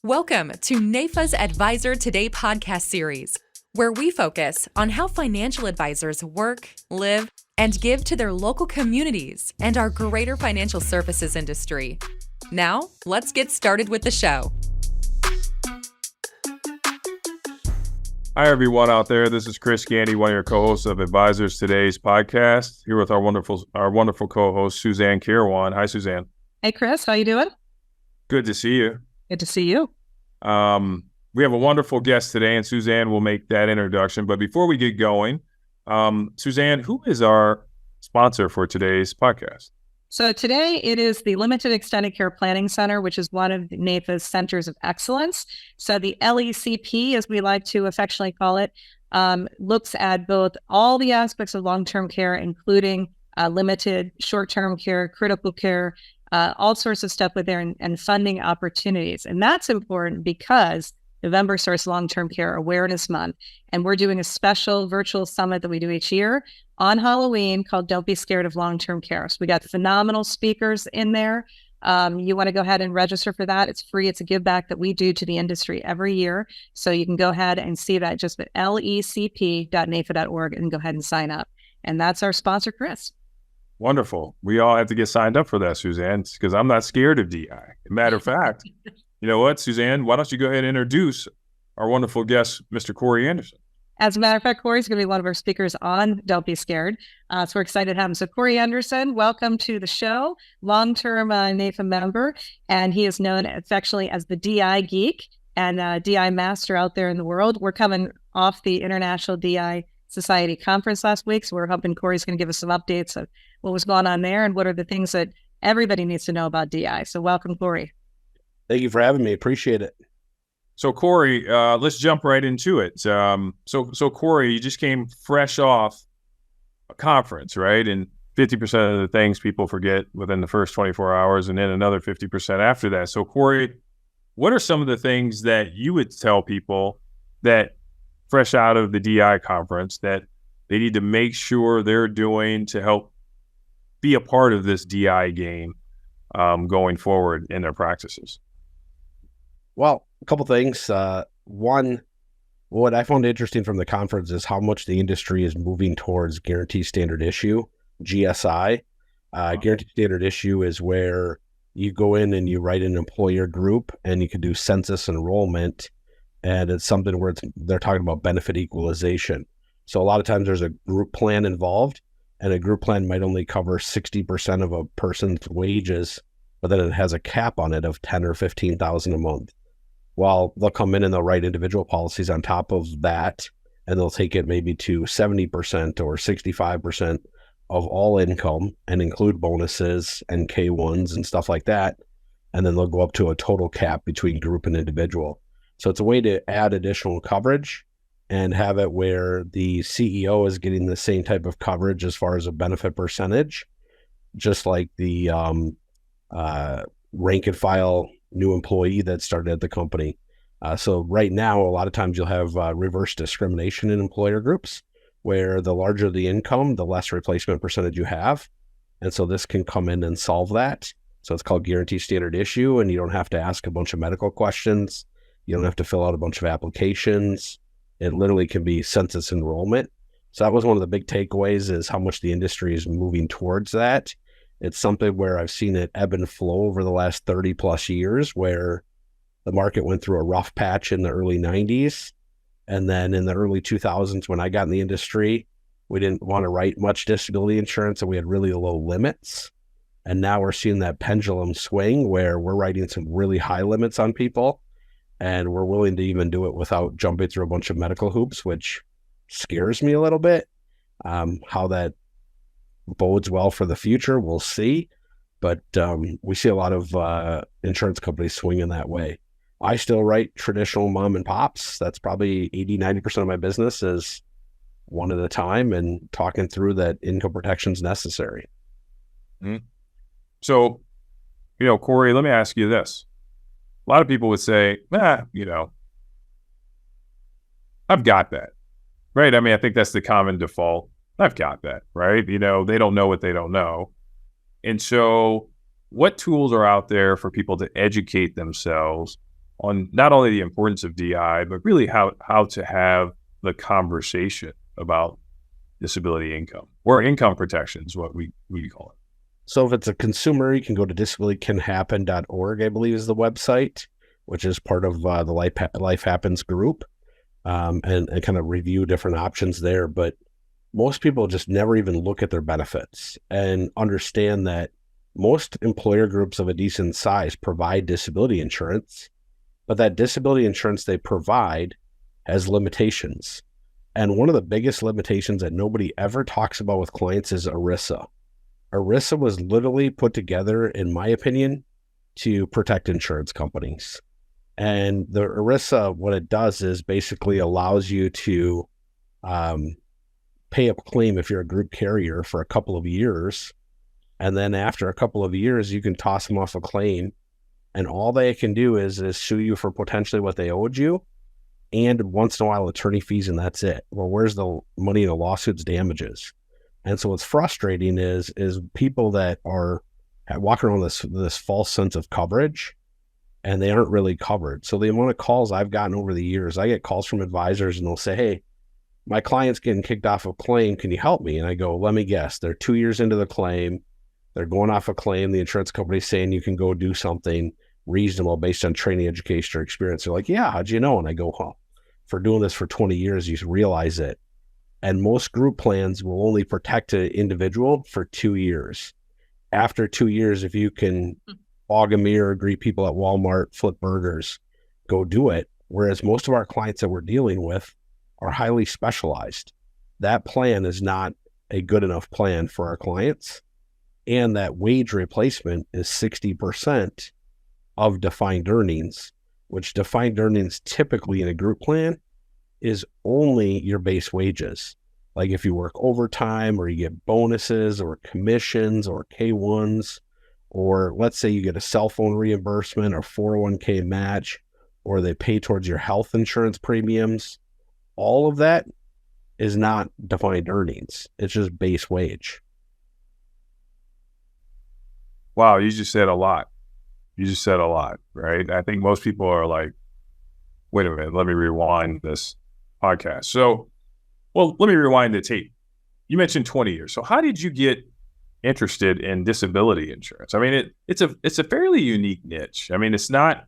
Welcome to NAIFA's Advisor Today podcast series, where we focus on how financial advisors work, live, and give to their local communities and our greater financial services industry. Now, let's get started with the show. Hi, everyone out there. This is Chris Gandy, one of your co-hosts of Advisors Today's podcast, here with our wonderful co-host, Suzanne Kirwan. Hi, Suzanne. Hey, Chris. How you doing? Good to see you. Good to see you. We have a wonderful guest today, and Suzanne will make that introduction. But before we get going, Suzanne, who is our sponsor for today's podcast? So today it is the Limited Extended Care Planning Center, which is one of NAIFA's centers of excellence. So the LECP, as we like to affectionately call it, looks at both all the aspects of long-term care, including limited short-term care, critical care, all sorts of stuff with there and funding opportunities. And that's important because November starts Long-Term Care Awareness Month. And we're doing a special virtual summit that we do each year on Halloween called Don't Be Scared of Long-Term Care. So we got phenomenal speakers in there. You want to go ahead and register for that. It's free. It's a give back that we do to the industry every year. So you can go ahead and see that just at lecp.naifa.org and go ahead and sign up. And that's our sponsor, Chris. Wonderful. We all have to get signed up for that, Suzanne, because I'm not scared of DI. Matter of fact, you know what, Suzanne, why don't you go ahead and introduce our wonderful guest, Mr. Corey Anderson. As a matter of fact, Corey's going to be one of our speakers on Don't Be Scared. So we're excited to have him. So Corey Anderson, welcome to the show, long-term NAIFA member, and he is known affectionately as the DI geek and DI master out there in the world. We're coming off the International DI Society conference last week, so we're hoping Corey's going to give us some updates of what was going on there and what are the things that everybody needs to know about DI. So welcome, Corey. Thank you for having me. Appreciate it. So Corey, let's jump right into it. So Corey, you just came fresh off a conference, right? And 50% of the things people forget within the first 24 hours and then another 50% after that. So Corey, what are some of the things that you would tell people that fresh out of the DI conference that they need to make sure they're doing to help be a part of this DI game going forward in their practices? Well, a couple things. One, what I found interesting from the conference is how much the industry is moving towards guarantee standard issue, GSI. Guarantee standard issue is where you go in and you write an employer group and you can do census enrollment. And it's something where they're talking about benefit equalization. So a lot of times there's a group plan involved, and a group plan might only cover 60% of a person's wages, but then it has a cap on it of $10,000 or $15,000 a month. Well, they'll come in and they'll write individual policies on top of that, and they'll take it maybe to 70% or 65% of all income and include bonuses and K1s and stuff like that. And then they'll go up to a total cap between group and individual. So it's a way to add additional coverage and have it where the CEO is getting the same type of coverage as far as a benefit percentage, just like the rank and file new employee that started at the company. So right now, a lot of times you'll have reverse discrimination in employer groups, where the larger the income, the less replacement percentage you have. And so this can come in and solve that. So it's called guarantee standard issue, and you don't have to ask a bunch of medical questions. You don't have to fill out a bunch of applications. It literally can be census enrollment. So that was one of the big takeaways, is how much the industry is moving towards that. It's something where I've seen it ebb and flow over the last 30 plus years, where the market went through a rough patch in the early 90s. And then in the early 2000s, when I got in the industry, we didn't want to write much disability insurance and we had really low limits. And now we're seeing that pendulum swing where we're writing some really high limits on people. And we're willing to even do it without jumping through a bunch of medical hoops, which scares me a little bit. How that bodes well for the future, we'll see. But we see a lot of insurance companies swinging that way. I still write traditional mom and pops. That's probably 80-90% of my business is one at a time and talking through that income protection is necessary. Mm-hmm. So, Corey, let me ask you this. A lot of people would say, I've got that, right? I mean, I think that's the common default. I've got that, right? They don't know what they don't know. And so what tools are out there for people to educate themselves on not only the importance of DI, but really how to have the conversation about disability income or income protection is what we call it. So if it's a consumer, you can go to disabilitycanhappen.org, I believe is the website, which is part of the Life Happens group, and kind of review different options there. But most people just never even look at their benefits and understand that most employer groups of a decent size provide disability insurance, but that disability insurance they provide has limitations. And one of the biggest limitations that nobody ever talks about with clients is ERISA. ERISA was literally put together, in my opinion, to protect insurance companies. And the ERISA, what it does is basically allows you to pay a claim if you're a group carrier for a couple of years. And then after a couple of years, you can toss them off a claim. And all they can do is sue you for potentially what they owed you. And once in a while, attorney fees, and that's it. Well, where's the money in the lawsuit's damages? And so what's frustrating is people that are walking around this false sense of coverage, and they aren't really covered. So the amount of calls I've gotten over the years, I get calls from advisors and they'll say, hey, my client's getting kicked off a claim. Can you help me? And I go, let me guess. They're 2 years into the claim. They're going off a claim. The insurance company's saying you can go do something reasonable based on training, education, or experience. They're like, yeah, how'd you know? And I go, well, for doing this for 20 years, you realize it. And most group plans will only protect an individual for 2 years. After 2 years, if you can fog a mirror, greet people at Walmart, flip burgers, go do it. Whereas most of our clients that we're dealing with are highly specialized. That plan is not a good enough plan for our clients. And that wage replacement is 60% of defined earnings, which defined earnings typically in a group plan is only your base wages. Like if you work overtime or you get bonuses or commissions or K1s, or let's say you get a cell phone reimbursement or 401k match, or they pay towards your health insurance premiums, all of that is not defined earnings. It's just base wage. Wow, you just said a lot. You just said a lot, right? I think most people are like, wait a minute, let me rewind this podcast. So, well, let me rewind the tape. You mentioned 20 years. So how did you get interested in disability insurance? I mean, it's a fairly unique niche. I mean, it's not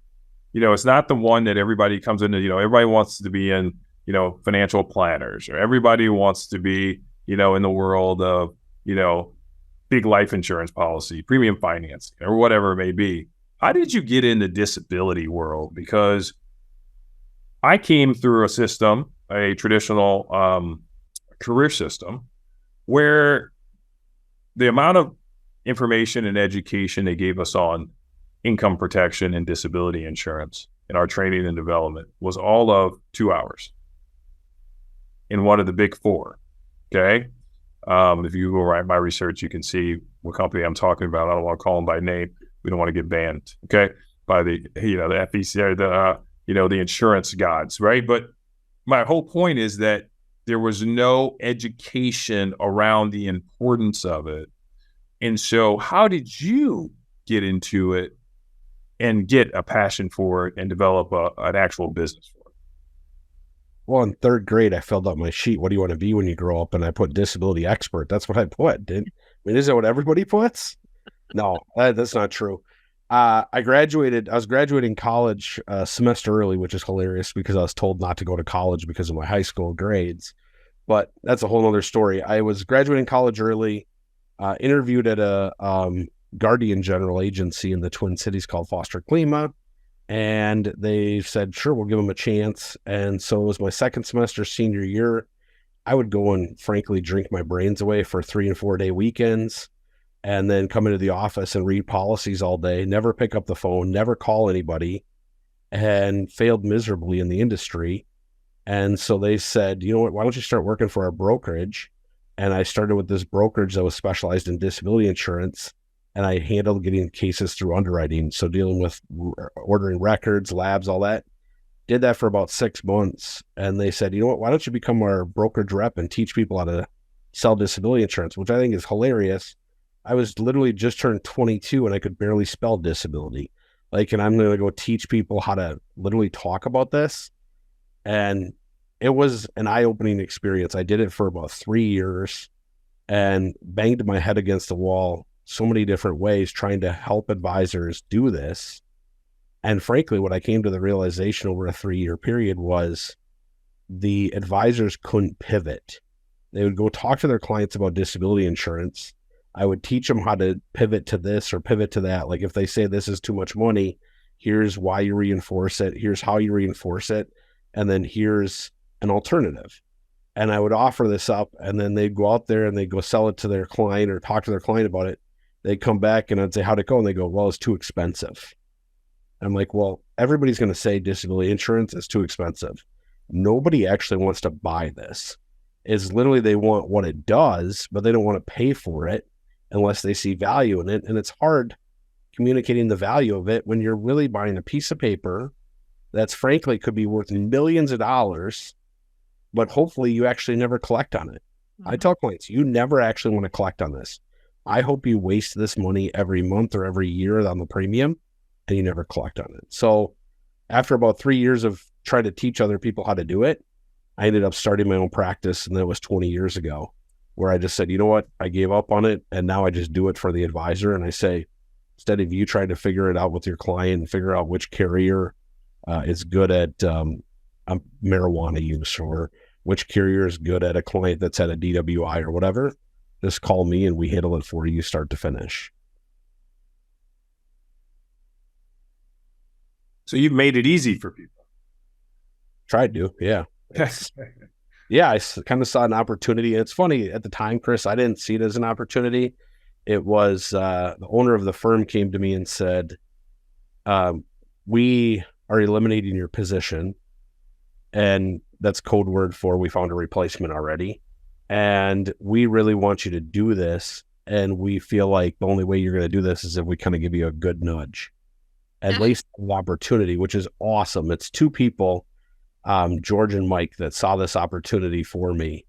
the one that everybody comes into, everybody wants to be in, financial planners, or everybody wants to be, in the world of, big life insurance policy, premium financing, or whatever it may be. How did you get in the disability world? Because I came through a traditional career system, where the amount of information and education they gave us on income protection and disability insurance in our training and development was all of 2 hours in one of the big four. Okay. If you go write my research, you can see what company I'm talking about. I don't want to call them by name. We don't want to get banned. Okay. By the FEC, or the insurance gods. Right. But my whole point is that there was no education around the importance of it. And so how did you get into it and get a passion for it and develop an actual business for it? Well, in third grade, I filled out my sheet. What do you want to be when you grow up? And I put disability expert. That's what I put. Is that what everybody puts? No, that's not true. I was graduating college a semester early, which is hilarious because I was told not to go to college because of my high school grades. But that's a whole other story. I was graduating college early, interviewed at a Guardian General Agency in the Twin Cities called Foster Klima. And they said, sure, we'll give them a chance. And so it was my second semester, senior year. I would go and frankly drink my brains away for 3 and 4 day weekends, and then come into the office and read policies all day, never pick up the phone, never call anybody, and failed miserably in the industry. And so they said, you know what, why don't you start working for our brokerage? And I started with this brokerage that was specialized in disability insurance. And I handled getting cases through underwriting. So dealing with ordering records, labs, all that. Did that for about 6 months. And they said, you know what, why don't you become our brokerage rep and teach people how to sell disability insurance, which I think is hilarious. I was literally just turned 22 and I could barely spell disability. Like, and I'm going to go teach people how to literally talk about this. And it was an eye-opening experience. I did it for about 3 years and banged my head against the wall so many different ways trying to help advisors do this. And frankly, what I came to the realization over a 3-year period was the advisors couldn't pivot. They would go talk to their clients about disability insurance. I would teach them how to pivot to this or pivot to that. Like if they say this is too much money, here's why you reinforce it. Here's how you reinforce it. And then here's an alternative. And I would offer this up, and then they'd go out there and they'd go sell it to their client or talk to their client about it. They'd come back and I'd say, how'd it go? And they go, well, it's too expensive. I'm like, well, everybody's going to say disability insurance is too expensive. Nobody actually wants to buy this. It's literally they want what it does, but they don't want to pay for it unless they see value in it. And it's hard communicating the value of it when you're really buying a piece of paper that's frankly could be worth millions of dollars, but hopefully you actually never collect on it. I tell clients, you never actually want to collect on this. I hope you waste this money every month or every year on the premium and you never collect on it. So after about 3 years of trying to teach other people how to do it, I ended up starting my own practice, and that was 20 years ago, where I just said, you know what, I gave up on it, and now I just do it for the advisor. And I say, instead of you trying to figure it out with your client and figure out which carrier is good at marijuana use, or which carrier is good at a client that's at a DWI or whatever, just call me and we handle it for you start to finish. So you've made it easy for people. Tried to, yeah. Yeah, I kind of saw an opportunity. And it's funny, at the time, Chris, I didn't see it as an opportunity. It was the owner of the firm came to me and said, we are eliminating your position. And that's code word for we found a replacement already. And we really want you to do this. And we feel like the only way you're going to do this is if we kind of give you a good nudge. At least an opportunity, which is awesome. It's two people, George and Mike, that saw this opportunity for me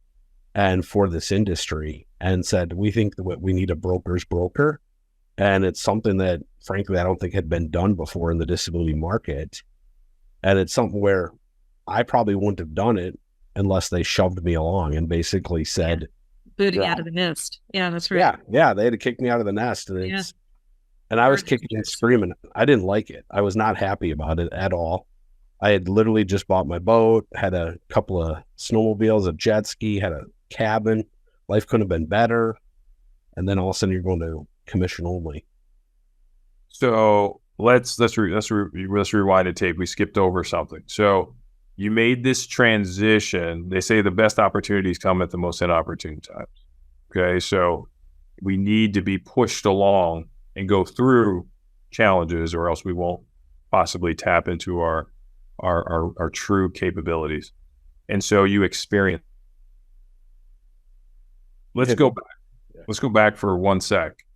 and for this industry and said, we think that we need a broker's broker. And it's something that, frankly, I don't think had been done before in the disability market. And it's something where I probably wouldn't have done it unless they shoved me along and basically said, booting out of the nest. Yeah, that's right. Yeah. They had to kick me out of the nest. And and I was kicking and screaming. I didn't like it. I was not happy about it at all. I had literally just bought my boat, had a couple of snowmobiles, a jet ski, had a cabin. Life couldn't have been better. And then all of a sudden you're going to commission only. So let's rewind the tape. We skipped over something. So you made this transition. They say the best opportunities come at the most inopportune times. Okay, so we need to be pushed along and go through challenges, or else we won't possibly tap into our true capabilities. And so you experience. Let's go back. Let's go back for 1 sec.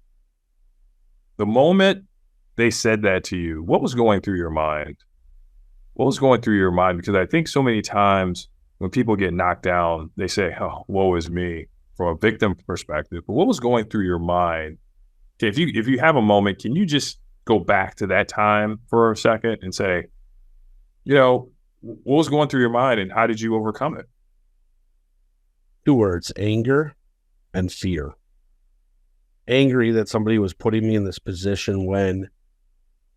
The moment they said that to you, what was going through your mind? What was going through your mind? Because I think so many times when people get knocked down, they say, oh, woe is me, from a victim perspective. But what was going through your mind? Okay, if you have a moment, can you just go back to that time for a second and say, what was going through your mind and how did you overcome it? 2 words, anger and fear. Angry that somebody was putting me in this position when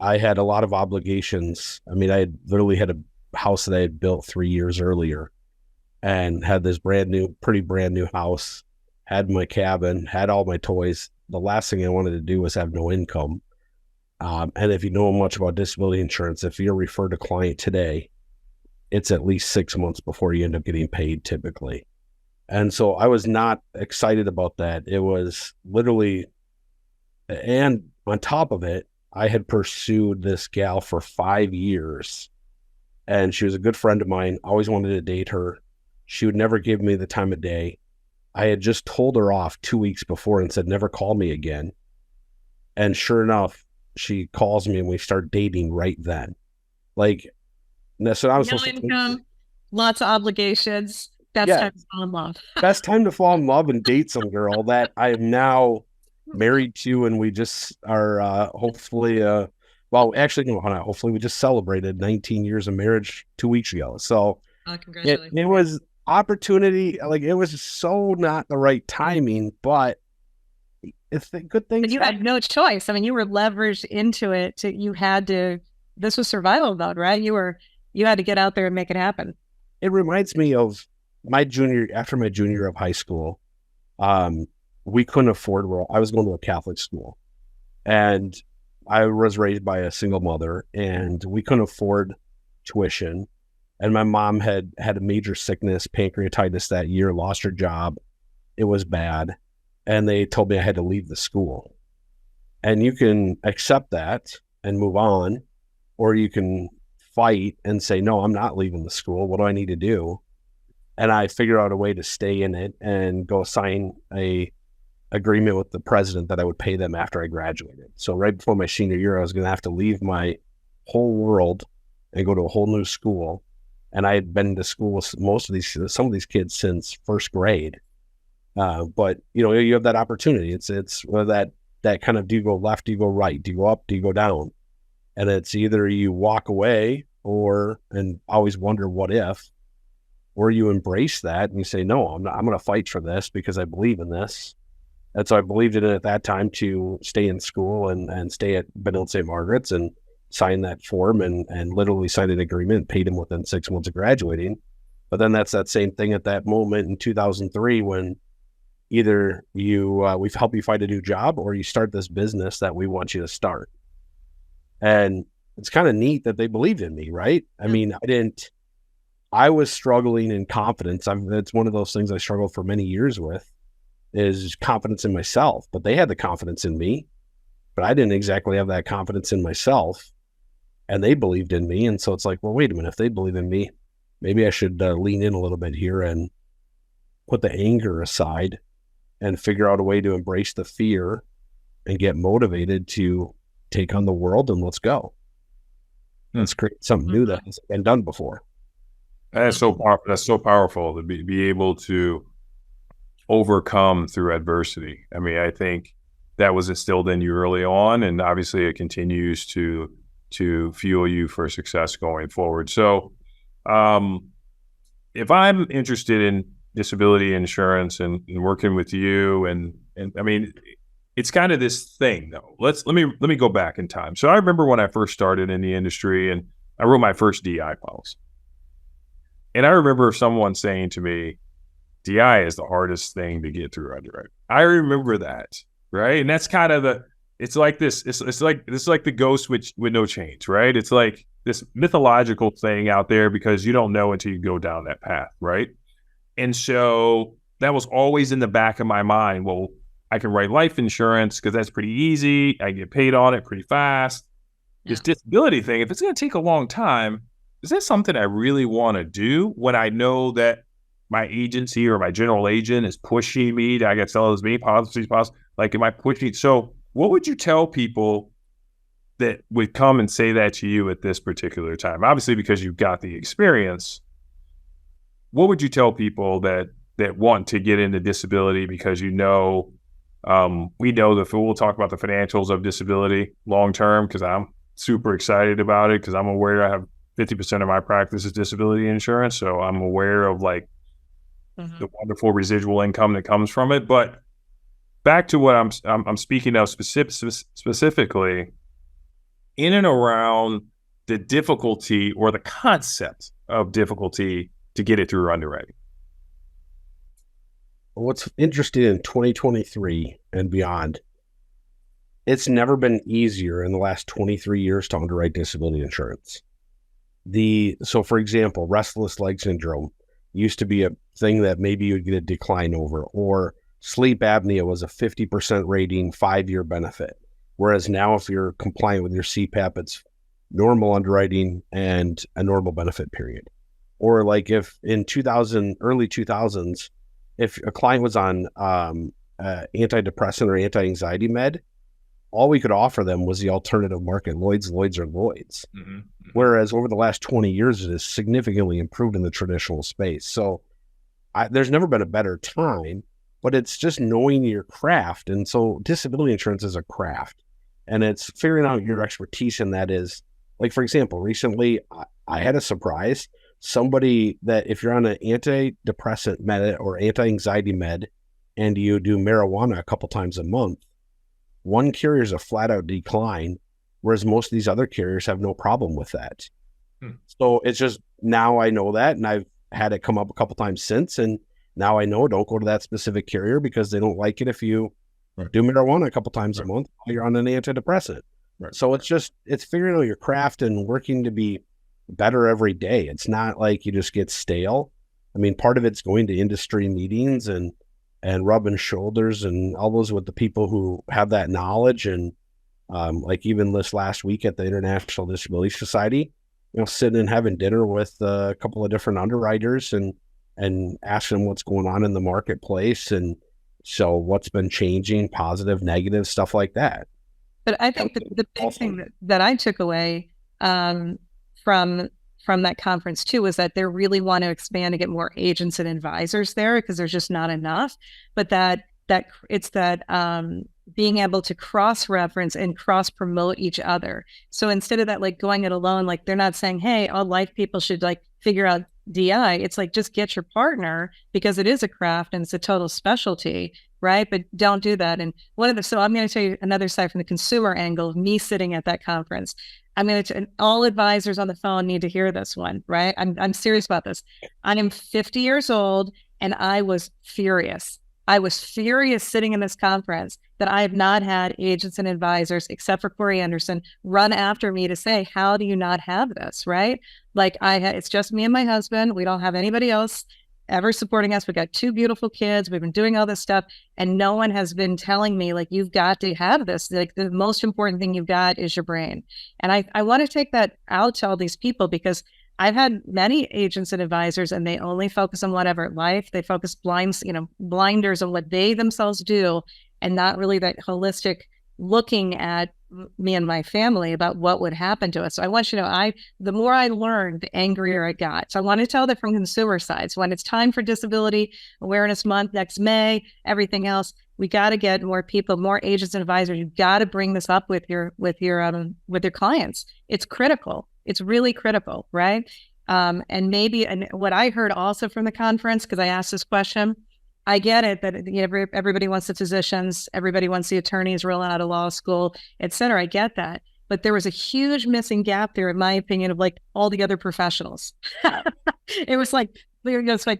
I had a lot of obligations. I mean, I had literally had a house that I had built 3 years earlier and had this pretty brand new house, had my cabin, had all my toys. The last thing I wanted to do was have no income. And if you know much about disability insurance, if you're referred a client today, it's at least 6 months before you end up getting paid typically. And so I was not excited about that. It was literally, and on top of it, I had pursued this gal for 5 years and she was a good friend of mine. Always wanted to date her. She would never give me the time of day. I had just told her off 2 weeks before and said, never call me again. And sure enough, she calls me and we start dating right then. Like, that's what I was No supposed income, to lots of obligations. Best time to fall in love. Best time to fall in love and date some girl that I am now married to, and we just are hopefully Well, actually, no, hold on. Hopefully we just celebrated 19 years of marriage 2 weeks ago. So Congratulations. it was opportunity. Like, it was so not the right timing, but it's the good things. But you had no choice. I mean, you were leveraged into it. This was survival mode, right? You had to get out there and make it happen. It reminds me of after my junior year of high school. We couldn't afford, I was going to a Catholic school, and I was raised by a single mother, and we couldn't afford tuition. And my mom had a major sickness, pancreatitis, that year, lost her job. It was bad. And they told me I had to leave the school. And you can accept that and move on, or you can fight and say, no, I'm not leaving the school. What do I need to do? And I figured out a way to stay in it and go sign a agreement with the president that I would pay them after I graduated. So right before my senior year, I was going to have to leave my whole world and go to a whole new school. And I had been to school with some of these kids since first grade. But you have that opportunity. It's that kind of, do you go left, do you go right, do you go up, do you go down? And it's either you walk away and always wonder what if, or you embrace that and you say, no, I'm going to fight for this because I believe in this. And so I believed in it at that time to stay in school and stay at Benilde St. Margaret's and sign that form and literally signed an agreement, paid him within 6 months of graduating. But then that's that same thing at that moment in 2003 when either we've helped you find a new job or you start this business that we want you to start. And it's kind of neat that they believed in me, right? I mean, I was struggling in confidence. It's one of those things I struggled for many years with, is confidence in myself. But they had the confidence in me, but I didn't exactly have that confidence in myself. And they believed in me. And so it's like, well, wait a minute, if they believe in me, maybe I should lean in a little bit here and put the anger aside and figure out a way to embrace the fear and get motivated to take on the world and let's go. Let's create something new that hasn't been done before. That's so powerful. That's so powerful to be able to overcome through adversity. I mean, I think that was instilled in you early on, and obviously it continues to fuel you for success going forward. So, if I'm interested in disability insurance and working with you, and I mean, it's kind of this thing though. Let me go back in time. So I remember when I first started in the industry and I wrote my first DI policy. And I remember someone saying to me, DI is the hardest thing to get through underwriting. I remember that, right? And that's kind of it's like this. It's like the ghost with no chains, right? It's like this mythological thing out there because you don't know until you go down that path, right? And so that was always in the back of my mind. Well, I can write life insurance because that's pretty easy. I get paid on it pretty fast. Yeah. This disability thing, if it's going to take a long time, is that something I really want to do when I know that my agency or my general agent is pushing me to, I got to sell as many policies possible? Like, am I pushing? So what would you tell people that would come and say that to you at this particular time? Obviously, because you've got the experience, what would you tell people that want to get into disability because we know we'll talk about the financials of disability long term because I'm super excited about it because I'm aware I have 50% of my practice is disability insurance. So I'm aware of the wonderful residual income that comes from it. But back to what I'm speaking of specifically in and around the difficulty or the concept of difficulty to get it through underwriting. What's interesting in 2023 and beyond, it's never been easier in the last 23 years to underwrite disability insurance. So for example, restless leg syndrome used to be a thing that maybe you'd get a decline over, or sleep apnea was a 50% rating, 5-year benefit. Whereas now if you're compliant with your CPAP, it's normal underwriting and a normal benefit period. Or like if in early 2000s, if a client was on antidepressant or anti-anxiety med, all we could offer them was the alternative market, Lloyd's, or Lloyd's. Mm-hmm. Whereas over the last 20 years, it has significantly improved in the traditional space. So there's never been a better time, but it's just knowing your craft. And so disability insurance is a craft. And it's figuring out your expertise in that is, like, for example, recently I had a surprise. Somebody that if you're on an antidepressant med or anti-anxiety med and you do marijuana a couple times a month, one carrier is a flat out decline, whereas most of these other carriers have no problem with that. So it's just, now I know that, and I've had it come up a couple times since, and now I know don't go to that specific carrier because they don't like it if you do marijuana a couple times a month while you're on an antidepressant. So it's figuring out your craft and working to be better every day. It's not like you just get stale. I mean, part of it's going to industry meetings and rubbing shoulders and elbows with the people who have that knowledge. And like even this last week at the International Disability Society, sitting and having dinner with a couple of different underwriters and asking them what's going on in the marketplace. And so what's been changing, positive, negative, stuff like that. But I think the big thing that I took away from that conference too was that they really want to expand and get more agents and advisors there because there's just not enough. But that it's that being able to cross-reference and cross-promote each other. So instead of that, like going it alone, like they're not saying, hey, all life people should like figure out DI. It's like, just get your partner because it is a craft and it's a total specialty, right? But don't do that. And so I'm going to tell you another side from the consumer angle of me sitting at that conference. All advisors on the phone need to hear this one, right? I'm serious about this. I am 50 years old and I was furious. I was furious sitting in this conference that I have not had agents and advisors, except for Corey Anderson, run after me to say, how do you not have this, right? Like it's just me and my husband. We don't have anybody else ever supporting us. We've got 2 beautiful kids. We've been doing all this stuff. And no one has been telling me, like, you've got to have this. Like, the most important thing you've got is your brain. And I want to take that out to all these people because I've had many agents and advisors and they only focus on whatever life. They focus blinders on what they themselves do and not really that holistic looking at me and my family about what would happen to us. So I want you to know, the more I learned, the angrier I got. So I want to tell that from consumer sides. When it's time for Disability Awareness Month next May, everything else, we got to get more people, more agents and advisors. You've got to bring this up with your clients. It's critical. It's really critical, right? And what I heard also from the conference, because I asked this question, I get it that everybody wants the physicians, everybody wants the attorneys rolling out of law school, et cetera. I get that. But there was a huge missing gap there, in my opinion, of like all the other professionals. It was like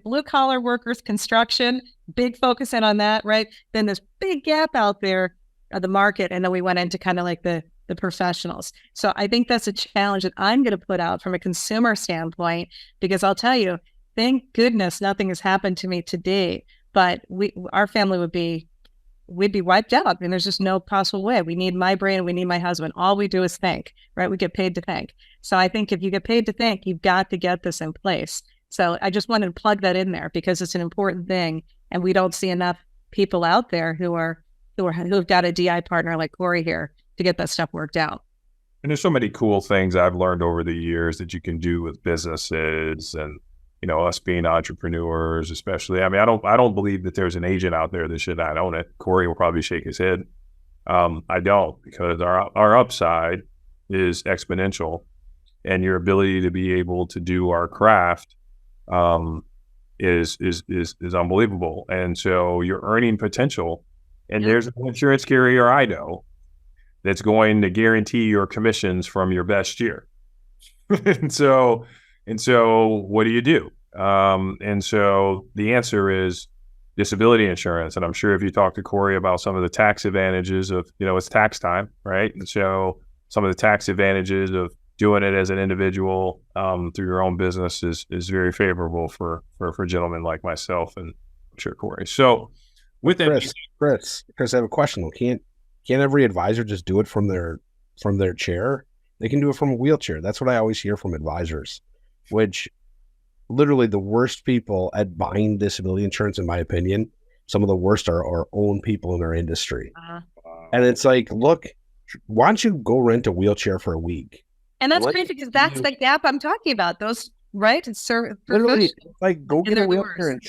blue collar workers, construction, big focus in on that, right? Then this big gap out there of the market. And then we went into kind of like the professionals. So I think that's a challenge that I'm going to put out from a consumer standpoint, because I'll tell you, thank goodness nothing has happened to me today, but our family we'd be wiped out. I mean, there's just no possible way. We need my brain. We need my husband. All we do is think, right? We get paid to think. So I think if you get paid to think, you've got to get this in place. So I just wanted to plug that in there because it's an important thing. And we don't see enough people out there who've got a DI partner like Corey here to get that stuff worked out. And there's so many cool things I've learned over the years that you can do with businesses and, us being entrepreneurs, especially. I mean, I don't believe that there's an agent out there that should not own it. Corey will probably shake his head. I don't, because our upside is exponential, and your ability to be able to do our craft is unbelievable. And so your earning potential, and there's an insurance carrier I know that's going to guarantee your commissions from your best year. And so what do you do? And so the answer is disability insurance. And I'm sure if you talk to Corey about some of the tax advantages of, it's tax time, right? And so some of the tax advantages of doing it as an individual through your own business is very favorable for gentlemen like myself and I'm sure Corey. So with that, Chris, I have a question though. Can't every advisor just do it from their chair? They can do it from a wheelchair. That's what I always hear from advisors, which literally the worst people at buying disability insurance, in my opinion, some of the worst are our own people in our industry. And it's like, look, why don't you go rent a wheelchair for a week? And that's crazy because that's the gap I'm talking about. Those, right? It's literally like go get a wheelchair and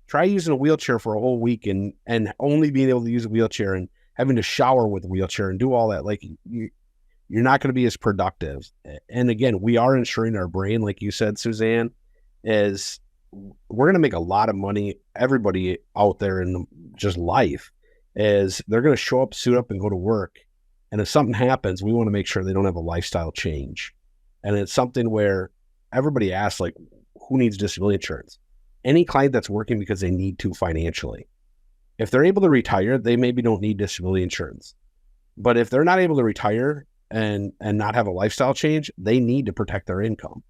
try using a wheelchair for a whole week and only being able to use a wheelchair and having to shower with a wheelchair and do all that. Like you're not going to be as productive. And again, we are insuring our brain, like you said, Suzanne, is we're going to make a lot of money. Everybody out there in just life is they're going to show up, suit up, and go to work. And if something happens, we want to make sure they don't have a lifestyle change. And it's something where everybody asks, like, who needs disability insurance? Any client that's working because they need to financially. If they're able to retire, they maybe don't need disability insurance. But if they're not able to retire and not have a lifestyle change, they need to protect their income.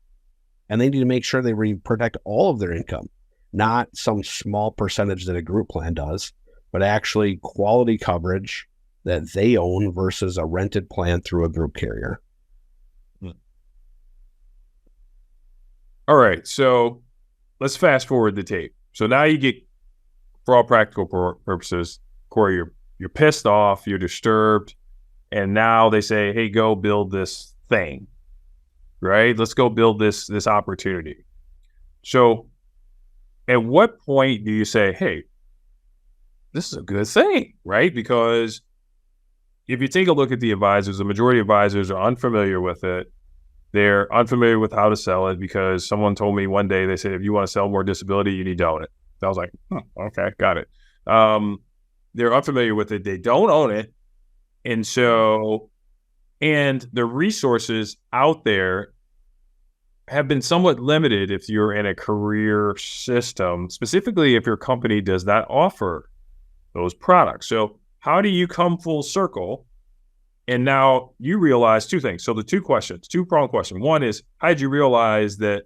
And they need to make sure they protect all of their income, not some small percentage that a group plan does, but actually quality coverage that they own versus a rented plan through a group carrier. All right. So let's fast forward the tape. So now you get, for all practical purposes, Corey, you're pissed off, you're disturbed, and now they say, hey, go build this thing, right? Let's go build this opportunity. So at what point do you say, hey, this is a good thing, right? Because if you take a look at the advisors, the majority of advisors are unfamiliar with it. They're unfamiliar with how to sell it because someone told me one day, they said, if you want to sell more disability, you need to own it. So I was like, okay, got it. They're unfamiliar with it. They don't own it. And so, and the resources out there have been somewhat limited if you're in a career system, specifically if your company does not offer those products. So how do you come full circle? And now you realize two things. So the two-pronged question. One is, how did you realize that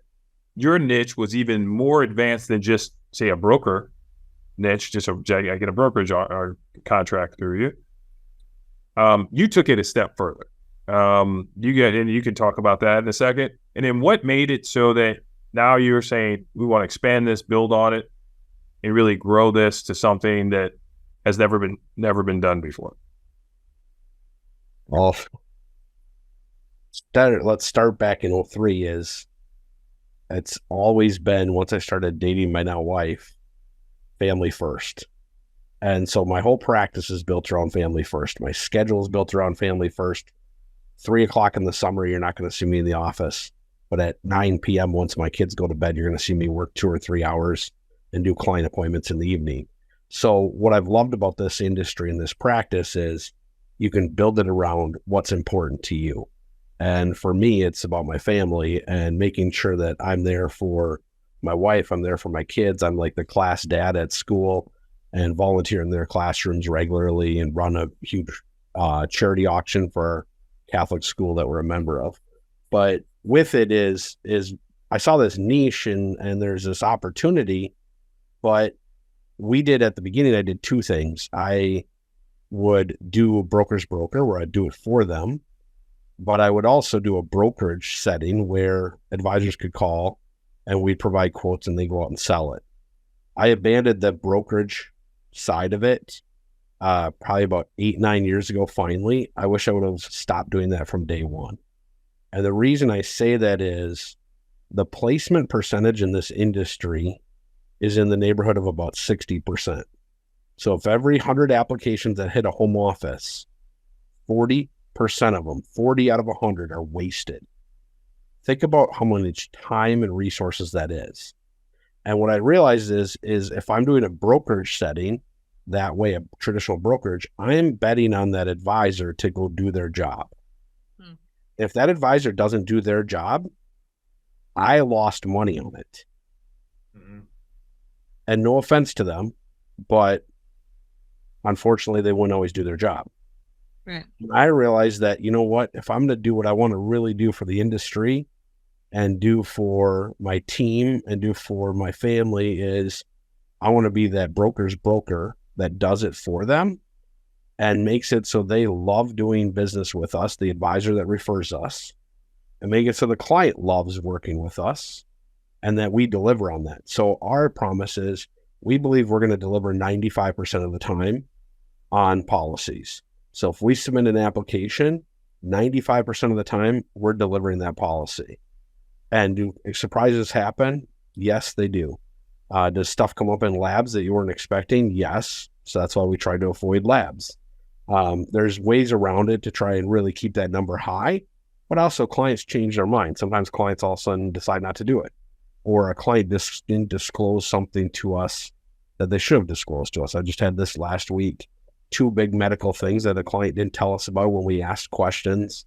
your niche was even more advanced than just, say, a broker niche, I get a brokerage or contract through you. You took it a step further. You can talk about that in a second. And then what made it so that now you're saying, we want to expand this, build on it, and really grow this to something that has never been done before? Well, let's start back in 2003. It's always been, once I started dating my now wife, family first. And so my whole practice is built around family first. My schedule is built around family first. 3:00 in the summer, you're not going to see me in the office. But at 9 p.m., once my kids go to bed, you're going to see me work 2 or 3 hours and do client appointments in the evening. So what I've loved about this industry and this practice is you can build it around what's important to you. And for me, it's about my family and making sure that I'm there for my wife. I'm there for my kids. I'm like the class dad at school and volunteer in their classrooms regularly and run a huge charity auction for our Catholic school that we're a member of. But with it is I saw this niche and there's this opportunity, but we did at the beginning, I did two things. I would do a broker's broker where I'd do it for them, but I would also do a brokerage setting where advisors could call and we'd provide quotes and they go out and sell it. I abandoned the brokerage side of it probably about 8-9 years ago. Finally, I wish I would have stopped doing that from day one. And the reason I say that is the placement percentage in this industry is in the neighborhood of about 60%. So if every 100 applications that hit a home office, 40% of them, 40 out of 100 are wasted. Think about how much time and resources that is. And what I realized is if I'm doing a brokerage setting that way, a traditional brokerage, I'm betting on that advisor to go do their job. If that advisor doesn't do their job, I lost money on it. And no offense to them, but unfortunately, they wouldn't always do their job. Right. I realized that, you know what, if I'm going to do what I want to really do for the industry and do for my team and do for my family is I want to be that broker's broker that does it for them and makes it so they love doing business with us, the advisor that refers us, and make it so the client loves working with us and that we deliver on that. So our promise is we believe we're going to deliver 95% of the time on policies. So if we submit an application, 95% of the time, we're delivering that policy. And do surprises happen? Yes, they do. Does stuff come up in labs that you weren't expecting? Yes. So that's why we try to avoid labs. There's ways around it to try and really keep that number high, but also clients change their mind. Sometimes clients all of a sudden decide not to do it, or a client didn't disclose something to us that they should have disclosed to us. I just had this last week, 2 big medical things that a client didn't tell us about when we asked questions,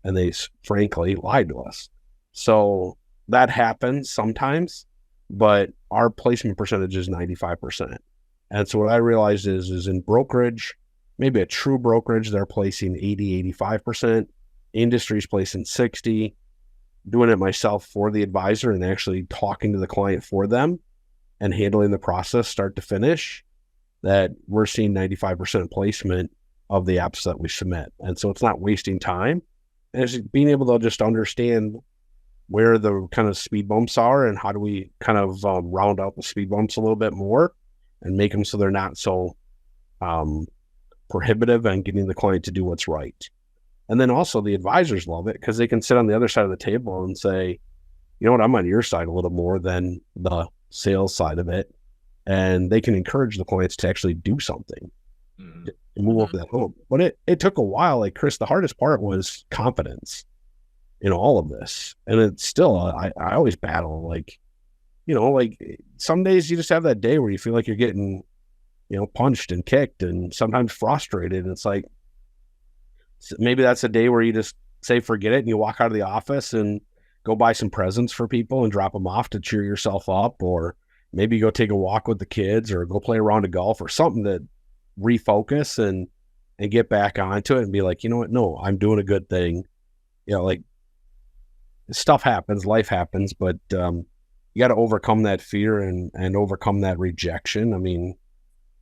and they frankly lied to us. So that happens sometimes, but our placement percentage is 95%. And so what I realized is in brokerage, maybe a true brokerage, they're placing 80, 85%. Industry's placing 60. Doing it myself for the advisor and actually talking to the client for them and handling the process start to finish, that we're seeing 95% placement of the apps that we submit. And so it's not wasting time. And it's being able to just understand where the kind of speed bumps are and how do we kind of round out the speed bumps a little bit more and make them so they're not so prohibitive and getting the client to do what's right. And then also the advisors love it because they can sit on the other side of the table and say, you know what, I'm on your side a little more than the sales side of it. And they can encourage the clients to actually do something to move over that home. But it took a while. Like, Chris, the hardest part was confidence in all of this. And it's still, I always battle, like, like some days you just have that day where you feel like you're getting, punched and kicked and sometimes frustrated. And it's like, maybe that's a day where you just say, forget it. And you walk out of the office and go buy some presents for people and drop them off to cheer yourself up. Or maybe go take a walk with the kids or go play a round of golf or something to refocus and get back onto it and be like, you know what? No, I'm doing a good thing. Like, stuff happens, life happens, but you got to overcome that fear and overcome that rejection. I mean,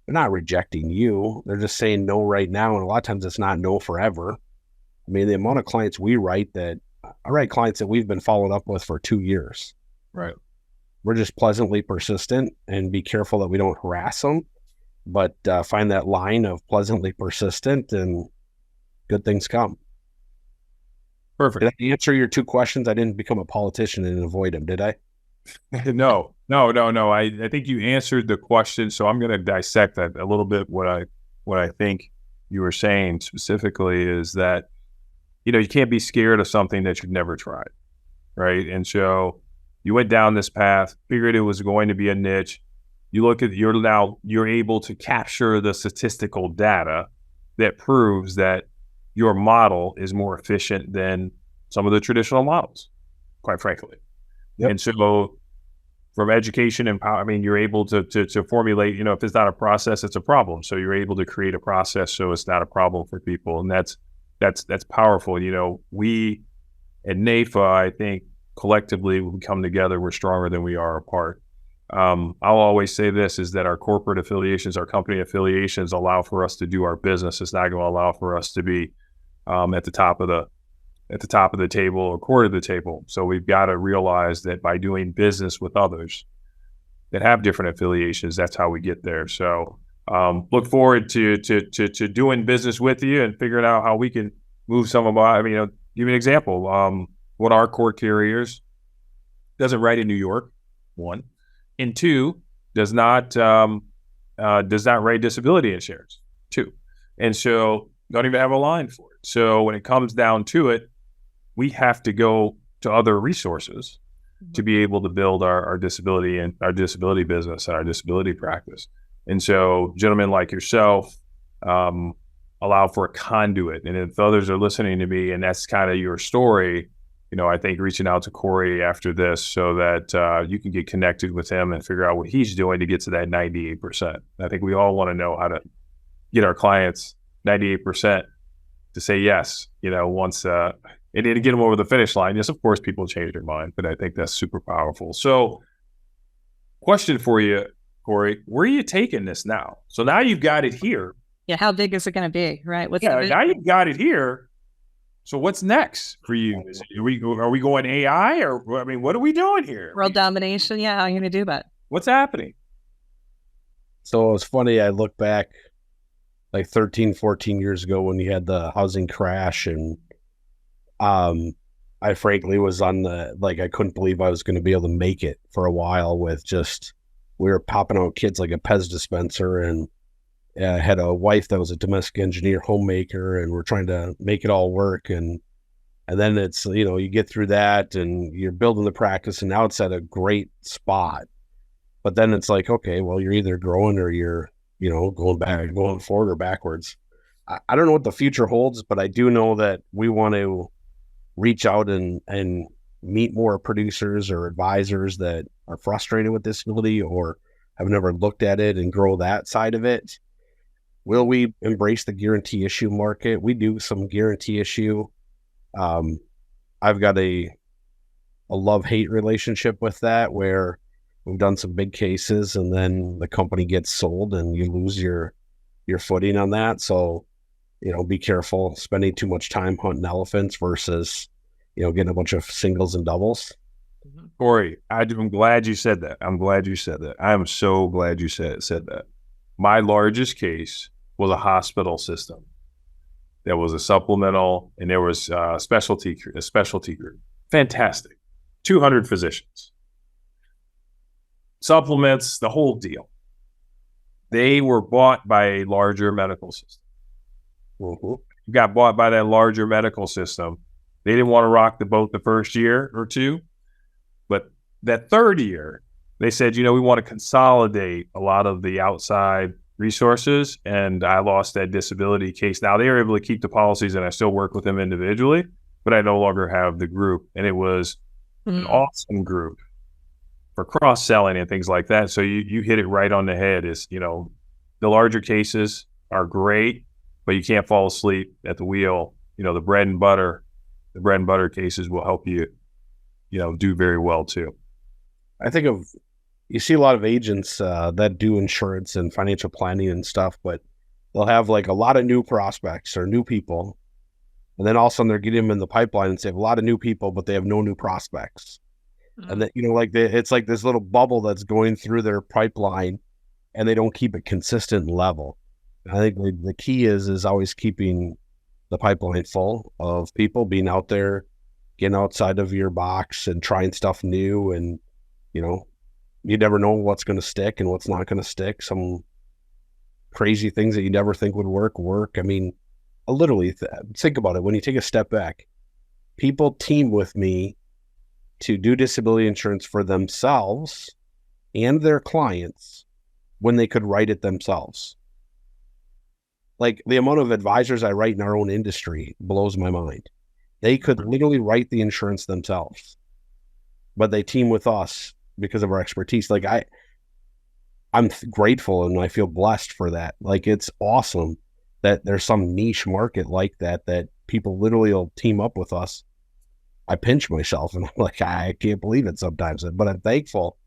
they're not rejecting you. They're just saying no right now. And a lot of times it's not no forever. I mean, the amount of clients we write I write clients that we've been followed up with for 2 years. Right. We're just pleasantly persistent and be careful that we don't harass them, but find that line of pleasantly persistent and good things come. Perfect. Did I answer your 2 questions? I didn't become a politician and avoid them, did I? No. I think you answered the question. So I'm going to dissect that a little bit. What I think you were saying specifically is that, you can't be scared of something that you've never tried. Right. And so you went down this path, figured it was going to be a niche. You look at, you're able to capture the statistical data that proves that your model is more efficient than some of the traditional models, quite frankly. Yep. And so from education and power, I mean, you're able to formulate, if it's not a process, it's a problem. So you're able to create a process so it's not a problem for people. And that's powerful. We at NAIFA, I think collectively when we come together, we're stronger than we are apart. I'll always say this is that our corporate affiliations, our company affiliations allow for us to do our business. It's not going to allow for us to be at the top of the table or core of the table. So we've got to realize that by doing business with others that have different affiliations, that's how we get there. So look forward to doing business with you and figuring out how we can move some of our, give you an example. One of our core carriers doesn't write in New York, 1. And 2, does not write disability insurance, 2. And so don't even have a line for it. So when it comes down to it, we have to go to other resources to be able to build our disability and our disability business and our disability practice. And so gentlemen like yourself allow for a conduit. And if others are listening to me and that's kind of your story, I think reaching out to Corey after this so that you can get connected with him and figure out what he's doing to get to that 98%. I think we all want to know how to get our clients 98% to say yes, once and to get them over the finish line. Yes, of course, people change their mind, but I think that's super powerful. So question for you, Corey, where are you taking this now? So now you've got it here. Yeah. How big is it going to be? Right. Now you've got it here. So what's next for you? Are we going AI or, what are we doing here? World domination. Yeah. How are you going to do that? What's happening? So it's funny. I look back like 13, 14 years ago when you had the housing crash and I frankly was on I couldn't believe I was going to be able to make it for a while with we were popping out kids like a Pez dispenser and I had a wife that was a domestic engineer, homemaker, and we're trying to make it all work. And then it's, you get through that and you're building the practice, and now it's at a great spot. But then it's like, okay, well, you're either growing or you're, going forward or backwards. I don't know what the future holds, but I do know that we want to reach out and meet more producers or advisors that are frustrated with disability or have never looked at it and grow that side of it. Will we embrace the guarantee issue market? We do some guarantee issue. I've got a love-hate relationship with that, where we've done some big cases and then the company gets sold and you lose your footing on that. So, be careful spending too much time hunting elephants versus, getting a bunch of singles and doubles. Corey, I'm glad you said that. I'm glad you said that. I am so glad you said that. My largest case was a hospital system. There was a supplemental, and there was a specialty group. Fantastic. 200 physicians. Supplements, the whole deal. They were bought by a larger medical system. Mm-hmm. Got bought by that larger medical system. They didn't want to rock the boat the first year or two. But that third year, they said, we want to consolidate a lot of the outside resources, and I lost that disability case. Now, they were able to keep the policies, and I still work with them individually, but I no longer have the group. And it was an awesome group for cross-selling and things like that. So you hit it right on the head. Is the larger cases are great, but you can't fall asleep at the wheel. The bread and butter cases will help you do very well too. I think you see a lot of agents that do insurance and financial planning and stuff, but they'll have like a lot of new prospects or new people. And then all of a sudden they're getting them in the pipeline and say have a lot of new people, but they have no new prospects. Mm-hmm. And that, it's like this little bubble that's going through their pipeline, and they don't keep a consistent level. I think the key is always keeping the pipeline full of people, being out there, getting outside of your box and trying stuff new. And, you never know what's going to stick and what's not going to stick. Some crazy things that you never think would work. I mean, literally think about it. When you take a step back, people team with me to do disability insurance for themselves and their clients when they could write it themselves. Like the amount of advisors I write in our own industry blows my mind. They could literally write the insurance themselves, but they team with us because of our expertise. Like I'm grateful and I feel blessed for that. Like it's awesome that there's some niche market like that people literally will team up with us. I pinch myself and I'm like, I can't believe it sometimes, but I'm thankful.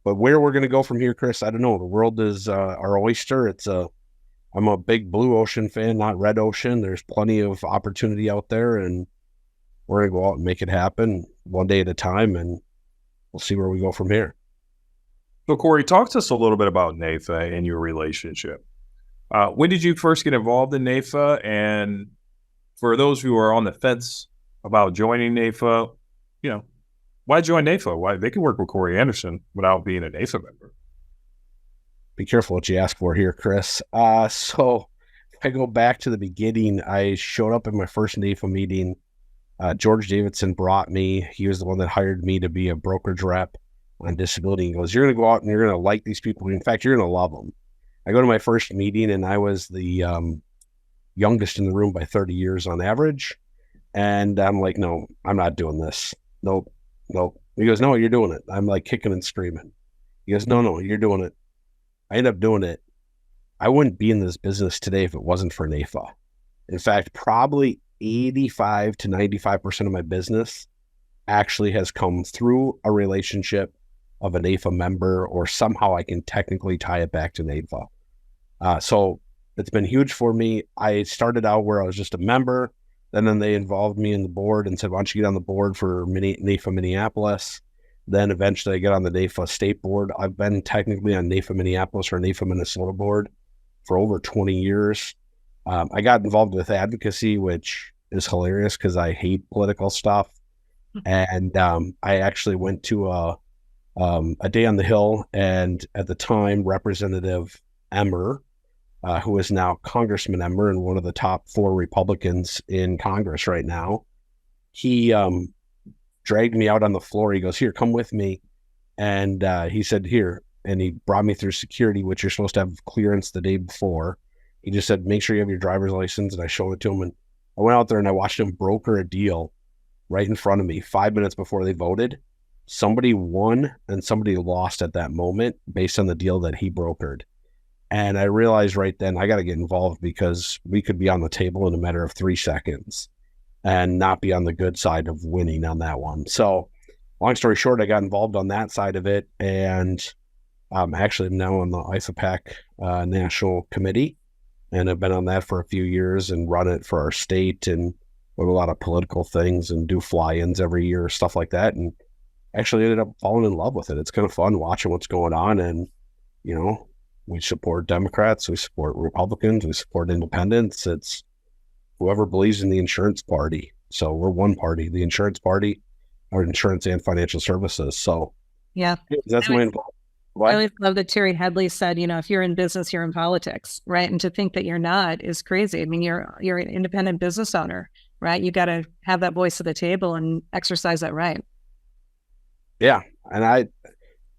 But where we're going to go from here, Chris, I don't know. The world is our oyster. I'm a big blue ocean fan, not red ocean. There's plenty of opportunity out there, and we're going to go out and make it happen one day at a time, and we'll see where we go from here. So, Corey, talk to us a little bit about NAIFA and your relationship. When did you first get involved in NAIFA? And for those who are on the fence about joining NAIFA, why join NAIFA? Why they can work with Corey Anderson without being a NAIFA member? Be careful what you ask for here, Chris. So if I go back to the beginning, I showed up at my first NAIFA meeting. George Davidson brought me. He was the one that hired me to be a brokerage rep on disability. He goes, you're going to go out and you're going to like these people. In fact, you're going to love them. I go to my first meeting, and I was the youngest in the room by 30 years on average. And I'm like, no, I'm not doing this. Nope. He goes, no, you're doing it. I'm like kicking and screaming. He goes, no, you're doing it. I end up doing it. I wouldn't be in this business today if it wasn't for NAIFA. In fact, probably 85 to 95% of my business actually has come through a relationship of a NAIFA member, or somehow I can technically tie it back to NAIFA. So it's been huge for me. I started out where I was just a member. Then they involved me in the board and said, why don't you get on the board for NAIFA Minneapolis? Then eventually I get on the NAIFA state board. I've been technically on NAIFA Minneapolis or NAIFA Minnesota board for over 20 years. I got involved with advocacy, which is hilarious because I hate political stuff. And I actually went to a day on the Hill, and at the time, Representative Emmer who is now congressman member and one of the top 4 Republicans in Congress right now. He dragged me out on the floor. He goes, "Here, come with me." And he said, "Here." And he brought me through security, which you're supposed to have clearance the day before. He just said, "Make sure you have your driver's license." And I showed it to him. And I went out there and I watched him broker a deal right in front of me 5 minutes before they voted. Somebody won and somebody lost at that moment based on the deal that he brokered. And I realized right then I got to get involved because we could be on the table in a matter of 3 seconds and not be on the good side of winning on that one. So long story short, I got involved on that side of it. And actually I'm now on the NAIFA PAC National Committee. And I've been on that for a few years and run it for our state and with a lot of political things and do fly-ins every year, stuff like that. And actually ended up falling in love with it. It's kind of fun watching what's going on. And, you know, we support Democrats, we support Republicans, we support independents. It's whoever believes in the insurance party. So we're one party, the insurance party, or insurance and financial services. So yeah, that's my involvement. I always love that Terry Headley said, you know, if you're in business, you're in politics, right? And to think that you're not is crazy. I mean, you're an independent business owner, right? You got to have that voice at the table and exercise that right. Yeah. And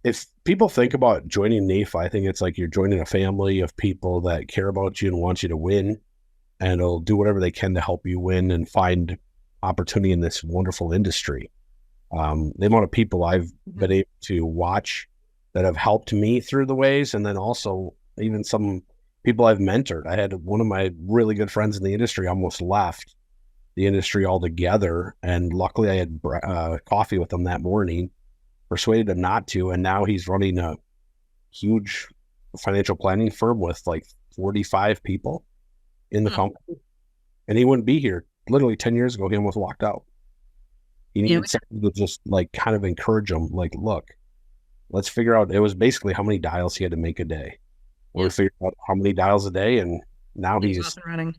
if people think about joining NAIFA, I think it's like you're joining a family of people that care about you and want you to win, and will do whatever they can to help you win and find opportunity in this wonderful industry. The amount of people I've been able to watch that have helped me through the ways, and then also even some people I've mentored. I had one of my really good friends in the industry almost left the industry altogether, and luckily I had coffee with him that morning, persuaded him not to, and now he's running a huge financial planning firm with like 45 people in the company, and he wouldn't be here. Literally 10 years ago, he almost walked out. He needed something to just like kind of encourage him, like, look, let's figure out. It was basically how many dials he had to make a day. We figured out how many dials a day, and now he's running.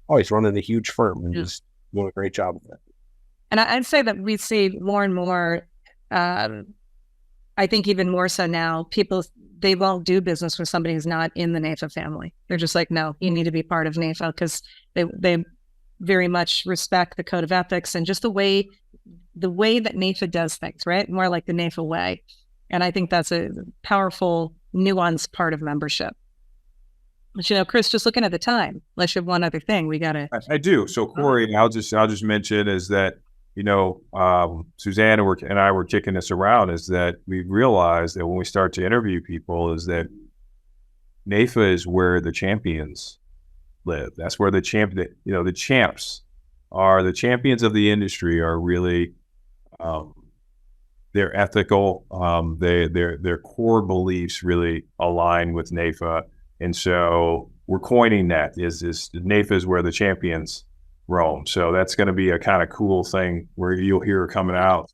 Oh, he's running a huge firm and just doing a great job with it. And I'd say that we see more and more, I think even more so now, people, they won't do business with somebody who's not in the NAIFA family. They're just like, no, you need to be part of NAIFA, because they very much respect the code of ethics and just the way that NAIFA does things, right? More like the NAIFA way. And I think that's a powerful, nuanced part of membership. But, you know, Chris, just looking at the time, unless you have one other thing, we got to. I do. So, Corey, I'll just mention is that, you know, Suzanne and I were kicking this around, is that we realized that when we start to interview people, is that NAIFA is where the champions live. That's where the champs are. The champions of the industry are really, they're ethical. Their core beliefs really align with NAIFA. And so we're coining that is NAIFA is where the champions roam. So that's going to be a kind of cool thing where you'll hear coming out.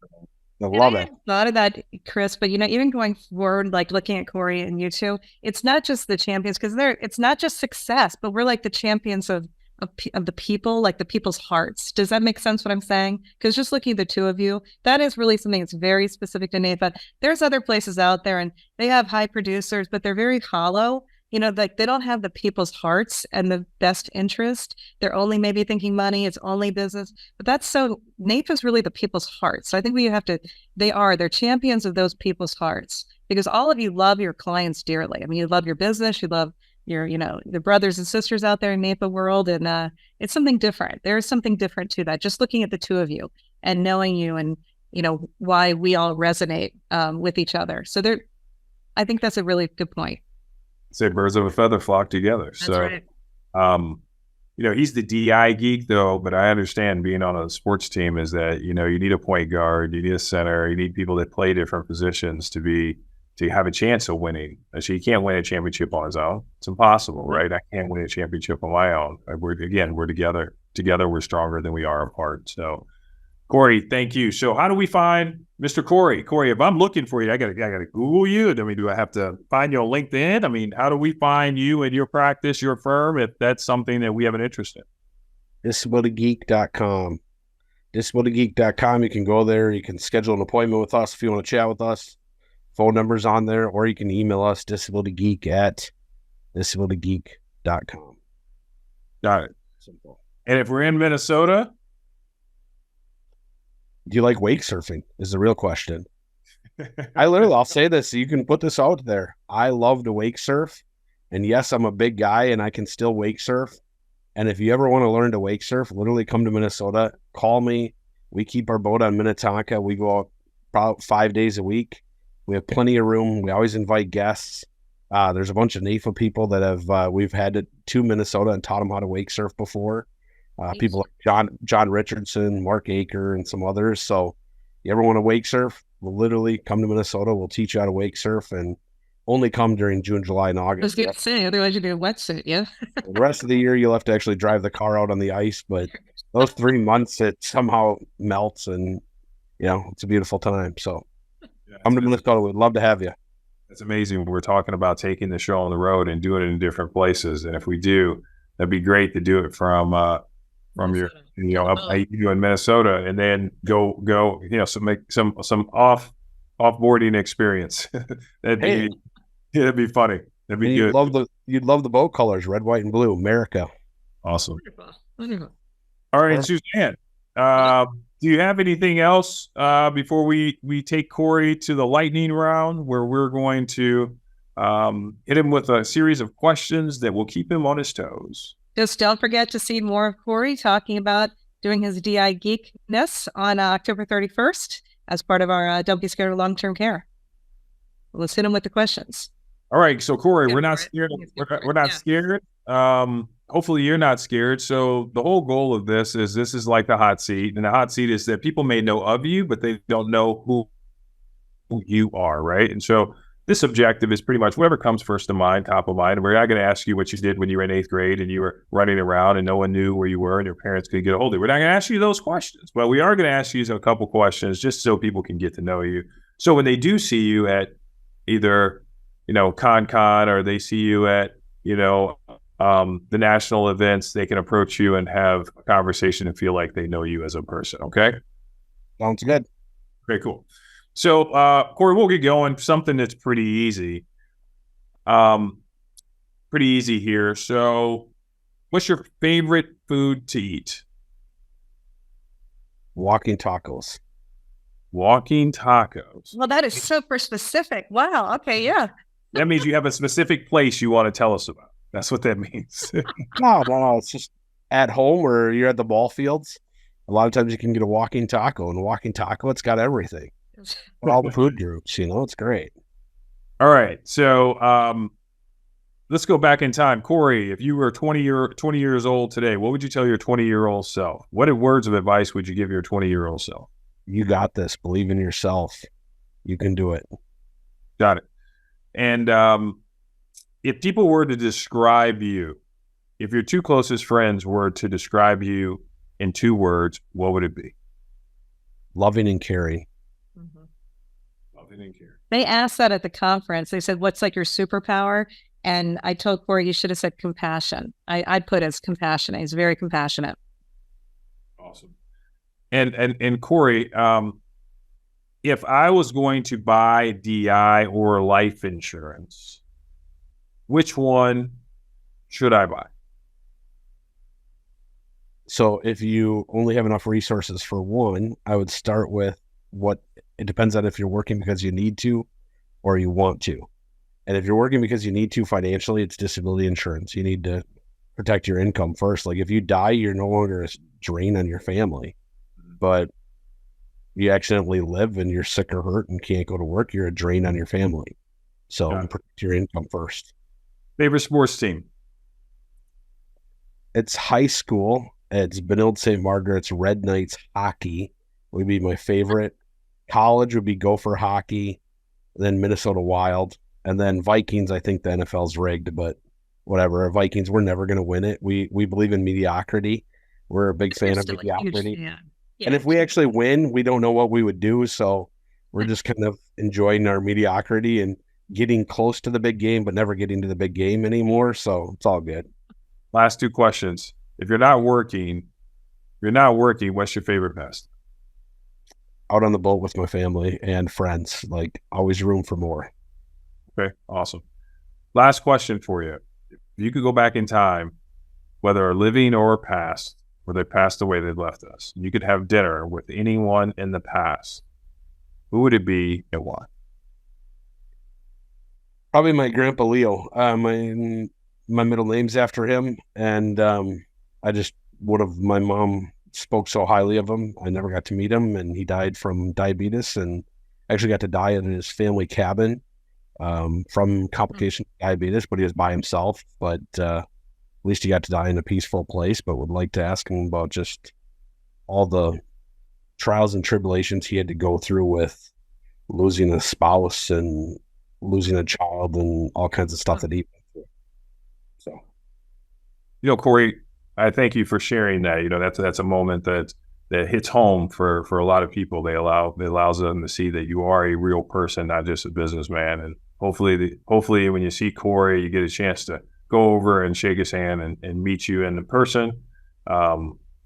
I love it. I thought of that, Chris, but, you know, even going forward, like looking at Corey and you two, it's not just the champions, because it's not just success, but we're like the champions of the people, like the people's hearts. Does that make sense what I'm saying? Because just looking at the two of you, that is really something that's very specific to NAIFA. There's other places out there and they have high producers, but they're very hollow. You know, like they don't have the people's hearts and the best interest. They're only maybe thinking money. It's only business. But NAIFA is really the people's hearts. So I think they're champions of those people's hearts, because all of you love your clients dearly. I mean, you love your business, you love the brothers and sisters out there in NAIFA world. And it's something different. There is something different to that. Just looking at the two of you and knowing you and, you know, why we all resonate with each other. So I think that's a really good point. Say birds of a feather flock together. That's so, right. You know, he's the DI geek though, but I understand being on a sports team is that, you know, you need a point guard, you need a center, you need people that play different positions to have a chance of winning. So you can't win a championship on his own. It's impossible, right? I can't win a championship on my own. We're together. Together, we're stronger than we are apart. So, Corey, thank you. So how do we find Mr. Corey? Corey, if I'm looking for you, I gotta Google you. I mean, do I have to find you on LinkedIn? I mean, how do we find you and your practice, your firm, if that's something that we have an interest in? DisabilityGeek.com. DisabilityGeek.com. You can go there. You can schedule an appointment with us if you want to chat with us. Phone number's on there, or you can email us, disabilitygeek@disabilitygeek.com. wakesurf.com. Got it. Simple. And if we're in Minnesota, Do you like wake surfing is the real question. I'll say this, so you can put this out there. I love to wake surf. And yes, I'm a big guy and I can still wake surf. And if you ever want to learn to wake surf, literally come to Minnesota, call me. We keep our boat on Minnetonka. We go out about 5 days a week. We have plenty of room. We always invite guests. There's a bunch of NAIFA people that have we've had to Minnesota and taught them how to wake surf before. People like John Richardson, Mark Aker, and some others. So you ever want to wake surf, we'll literally come to Minnesota. We'll teach you how to wake surf, and only come during June, July, and August. I was going to say, otherwise you do a wetsuit, yeah? The rest of the year, you'll have to actually drive the car out on the ice. But those 3 months, it somehow melts, and, it's a beautiful time. So come to Minnesota. We'd love to have you. It's amazing. We're talking about taking the show on the road and doing it in different places. And if we do, that'd be great to do it from your, you in Minnesota, and then go, so make some offboarding experience. That'd be funny. That'd be good. You'd love the boat colors, red, white, and blue. America. Awesome. Wonderful. All right, Suzanne. Do you have anything else before we take Corey to the lightning round, where we're going to hit him with a series of questions that will keep him on his toes? Just don't forget to see more of Corey talking about doing his DI geekness on October 31st as part of our Don't Be Scared of Long-Term Care. Let's hit him with the questions. All right. So, Corey, we're not scared. We're not scared. Hopefully you're not scared. So the whole goal of this is like the hot seat. And the hot seat is that people may know of you, but they don't know who you are, right? And so this objective is pretty much whoever comes first to mind, top of mind. We're not going to ask you what you did when you were in 8th grade and you were running around and no one knew where you were and your parents could get a hold of you. We're not going to ask you those questions, but we are going to ask you a couple questions just so people can get to know you. So when they do see you at either, con or they see you at, the national events, they can approach you and have a conversation and feel like they know you as a person. Okay. Sounds good. Very cool. So, Corey, we'll get going. Something that's pretty easy. Pretty easy here. So, what's your favorite food to eat? Walking tacos. Walking tacos. Well, that is super specific. Wow. Okay. Yeah. That means you have a specific place you want to tell us about. That's what that means. No. It's just at home or you're at the ball fields. A lot of times you can get a walking taco, and a walking taco, it's got everything. All the food groups, it's great. All right. So let's go back in time. Corey, if you were 20 years old today, what would you tell your 20-year-old self? What words of advice would you give your 20-year-old self? You got this. Believe in yourself. You can do it. Got it. And if people were to describe you, if your two closest friends were to describe you in 2 words, what would it be? Loving and caring. Mm-hmm. Loving and caring. They asked that at the conference. They said, what's like your superpower? And I told Corey, you should have said compassion. I'd put as compassionate. He's very compassionate. Awesome. And Corey, if I was going to buy DI or life insurance, which one should I buy? So if you only have enough resources for one, I would start with it depends on if you're working because you need to or you want to. And if you're working because you need to financially, it's disability insurance. You need to protect your income first. Like if you die, you're no longer a drain on your family. But you accidentally live and you're sick or hurt and can't go to work, you're a drain on your family. So protect your income first. Favorite sports team? It's high school. It's Benilde St. Margaret's Red Knights hockey would be my favorite. College would be Gopher hockey, then Minnesota Wild, and then Vikings. I think the NFL's rigged, but whatever. Vikings, we're never going to win it. We believe in mediocrity. We're a big fan of mediocrity. Yeah. And if we actually win, we don't know what we would do. So we're just kind of enjoying our mediocrity and getting close to the big game, but never getting to the big game anymore. So it's all good. Last 2 questions. If you're not working, what's your favorite pastime? Out on the boat with my family and friends. Like always room for more. Okay, awesome. Last question for you. if you could go back in time, whether living or past, where they passed away, they left us, you could have dinner with anyone in the past, who would it be and why? Probably my grandpa Leo. My middle name's after him, and my mom spoke so highly of him. I never got to meet him, and he died from diabetes, and actually got to die in his family cabin from complications of diabetes, but he was by himself. But at least he got to die in a peaceful place. But would like to ask him about just all the trials and tribulations he had to go through with losing a spouse and losing a child and all kinds of stuff that he went through. So, Corey, I thank you for sharing that. That's a moment that hits home for a lot of people. It allows them to see that you are a real person, not just a businessman. And hopefully when you see Corey, you get a chance to go over and shake his hand and meet you in person.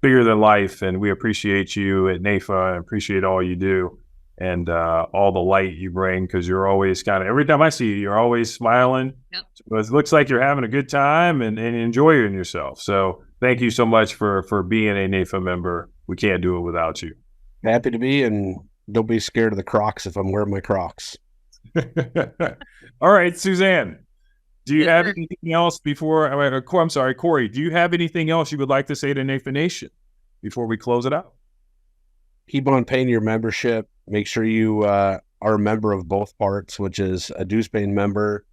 Bigger than life, and we appreciate you at NAIFA and appreciate all you do and all the light you bring, because you're always every time I see you, you're always smiling. Yep. So it looks like you're having a good time and enjoying yourself. So thank you so much for being a NAIFA member. We can't do it without you. Happy to be, and don't be scared of the Crocs if I'm wearing my Crocs. All right, Suzanne, do you have anything else I'm sorry, Corey, do you have anything else you would like to say to NAIFA Nation before we close it out? Keep on paying your membership. Make sure you are a member of both parts, which is a dues-paying member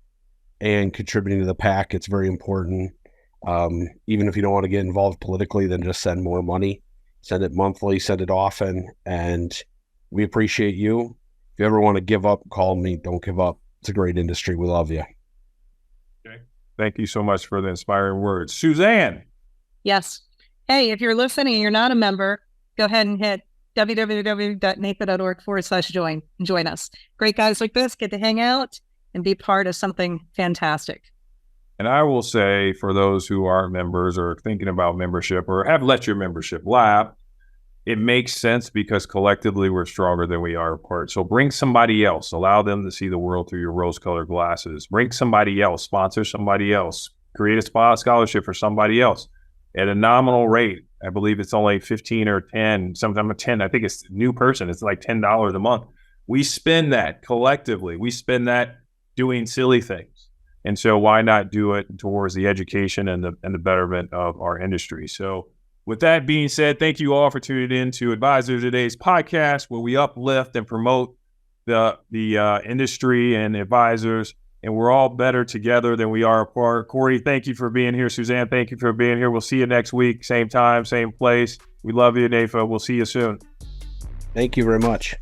and contributing to the PAC. It's very important. Even if you don't want to get involved politically, then just send more money. Send it monthly, send it often, and we appreciate you. If you ever want to give up, call me. Don't give up. It's a great industry. We love you. Okay. Thank you so much for the inspiring words. Suzanne. Yes. Hey, if you're listening and you're not a member, go ahead and hit www.naifa.org/join and join us. Great guys like this get to hang out and be part of something fantastic. And I will say, for those who aren't members or thinking about membership or have let your membership lapse, it makes sense because collectively we're stronger than we are apart. So bring somebody else. Allow them to see the world through your rose-colored glasses. Bring somebody else. Sponsor somebody else. Create a scholarship for somebody else at a nominal rate. I believe it's only 15 or 10, sometimes 10. I think it's a new person. It's like $10 a month. We spend that collectively. We spend that doing silly things. And so why not do it towards the education and the betterment of our industry? So with that being said, thank you all for tuning in to Advisor Today's podcast, where we uplift and promote the industry and advisors, and we're all better together than we are apart. Corey, thank you for being here. Suzanne, thank you for being here. We'll see you next week, same time, same place. We love you, NAIFA. We'll see you soon. Thank you very much.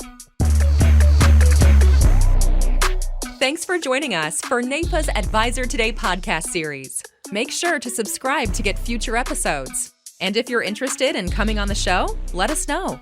Thanks for joining us for NAIFA's Advisor Today podcast series. Make sure to subscribe to get future episodes. And if you're interested in coming on the show, let us know.